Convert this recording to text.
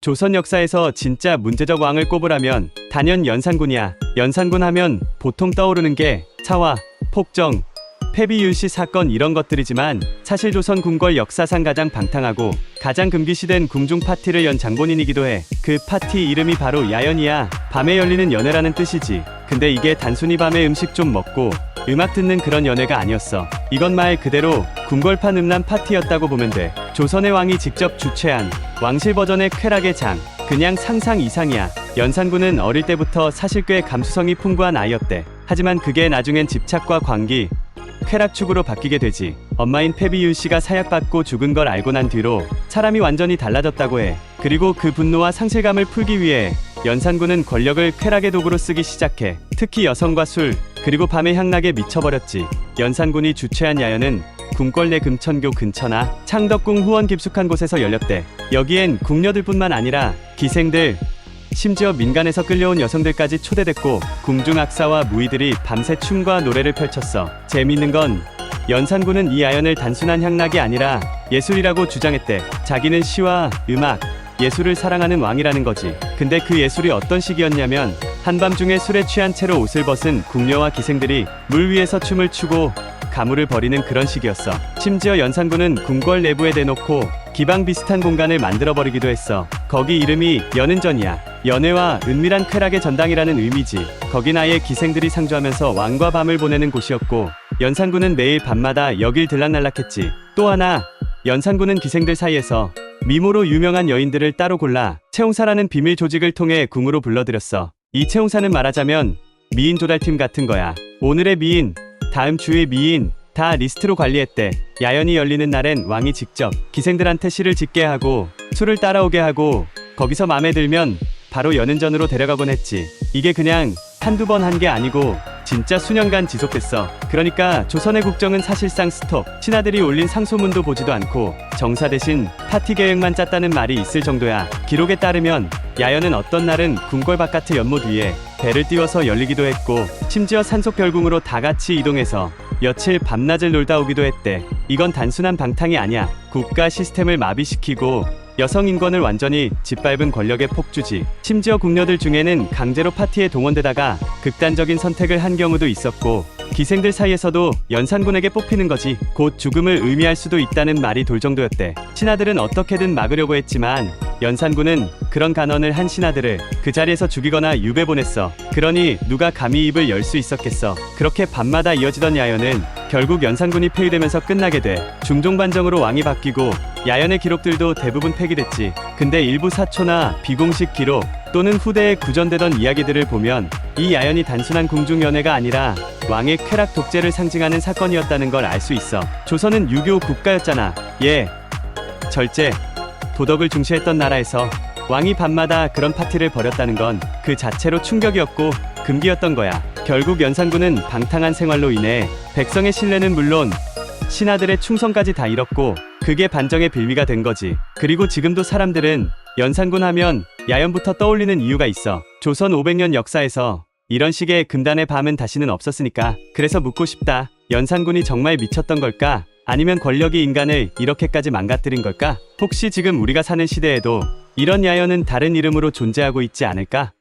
조선 역사에서 진짜 문제적 왕을 꼽으라면 단연 연산군이야. 연산군 하면 보통 떠오르는 게 차와, 폭정, 패비율시 사건 이런 것들이지만 사실 조선 궁궐 역사상 가장 방탕하고 가장 금기시된 궁중 파티를 연 장본인이기도 해. 그 파티 이름이 바로 야연이야. 밤에 열리는 연회라는 뜻이지. 근데 이게 단순히 밤에 음식 좀 먹고 음악 듣는 그런 연회가 아니었어. 이건 말 그대로 궁궐판 음란 파티였다고 보면 돼. 조선의 왕이 직접 주최한 왕실 버전의 쾌락의 장. 그냥 상상 이상이야. 연산군은 어릴 때부터 사실 꽤 감수성이 풍부한 아이였대. 하지만 그게 나중엔 집착과 광기, 쾌락 축으로 바뀌게 되지. 엄마인 패비윤씨가 사약받고 죽은 걸 알고 난 뒤로 사람이 완전히 달라졌다고 해. 그리고 그 분노와 상실감을 풀기 위해 연산군은 권력을 쾌락의 도구로 쓰기 시작해. 특히 여성과 술, 그리고 밤의 향락에 미쳐버렸지. 연산군이 주최한 야연은 궁궐 내 금천교 근처나 창덕궁 후원 깊숙한 곳에서 열렸대. 여기엔 궁녀들뿐만 아니라 기생들, 심지어 민간에서 끌려온 여성들까지 초대됐고 궁중 악사와 무희들이 밤새 춤과 노래를 펼쳤어. 재미있는 건 연산군은 이 야연을 단순한 향락이 아니라 예술이라고 주장했대. 자기는 시와 음악, 예술을 사랑하는 왕이라는 거지. 근데 그 예술이 어떤 식이었냐면 한밤중에 술에 취한 채로 옷을 벗은 궁녀와 기생들이 물 위에서 춤을 추고 가물을 벌이는 그런 식이었어. 심지어 연산군은 궁궐 내부에 대놓고 기방 비슷한 공간을 만들어버리기도 했어. 거기 이름이 연은전이야. 연회와 은밀한 쾌락의 전당이라는 의미지. 거긴 아예 기생들이 상주하면서 왕과 밤을 보내는 곳이었고 연산군은 매일 밤마다 여길 들락날락했지. 또 하나, 연산군은 기생들 사이에서 미모로 유명한 여인들을 따로 골라 채용사라는 비밀 조직을 통해 궁으로 불러들였어. 이 채용사는 말하자면 미인 조달팀 같은 거야. 오늘의 미인, 다음 주의 미인 다 리스트로 관리했대. 야연이 열리는 날엔 왕이 직접 기생들한테 시를 짓게 하고 술을 따라오게 하고 거기서 맘에 들면 바로 연은전으로 데려가곤 했지. 이게 그냥 한두 번 한 게 아니고 진짜 수년간 지속됐어. 그러니까 조선의 국정은 사실상 스톱. 신하들이 올린 상소문도 보지도 않고 정사 대신 파티 계획만 짰다는 말이 있을 정도야. 기록에 따르면 야연은 어떤 날은 궁궐 바깥의 연못 위에 배를 띄워서 열리기도 했고 심지어 산속별궁으로 다 같이 이동해서 며칠 밤낮을 놀다 오기도 했대. 이건 단순한 방탕이 아니야. 국가 시스템을 마비시키고 여성 인권을 완전히 짓밟은 권력의 폭주지. 심지어 궁녀들 중에는 강제로 파티에 동원되다가 극단적인 선택을 한 경우도 있었고 기생들 사이에서도 연산군에게 뽑히는 거지 곧 죽음을 의미할 수도 있다는 말이 돌 정도였대. 신하들은 어떻게든 막으려고 했지만 연산군은 그런 간언을 한 신하들을 그 자리에서 죽이거나 유배 보냈어. 그러니 누가 감히 입을 열 수 있었겠어. 그렇게 밤마다 이어지던 야연은 결국 연산군이 폐위되면서 끝나게 돼. 중종반정으로 왕이 바뀌고 야연의 기록들도 대부분 폐기됐지. 근데 일부 사초나 비공식 기록 또는 후대에 구전되던 이야기들을 보면 이 야연이 단순한 궁중연회가 아니라 왕의 쾌락 독재를 상징하는 사건이었다는 걸 알 수 있어. 조선은 유교 국가였잖아. 절제, 도덕을 중시했던 나라에서 왕이 밤마다 그런 파티를 벌였다는 건 그 자체로 충격이었고 금기였던 거야. 결국 연산군은 방탕한 생활로 인해 백성의 신뢰는 물론 신하들의 충성까지 다 잃었고 그게 반정의 빌미가 된 거지. 그리고 지금도 사람들은 연산군 하면 야연부터 떠올리는 이유가 있어. 조선 500년 역사에서 이런 식의 금단의 밤은 다시는 없었으니까. 그래서 묻고 싶다. 연산군이 정말 미쳤던 걸까? 아니면 권력이 인간을 이렇게까지 망가뜨린 걸까? 혹시 지금 우리가 사는 시대에도 이런 야연은 다른 이름으로 존재하고 있지 않을까?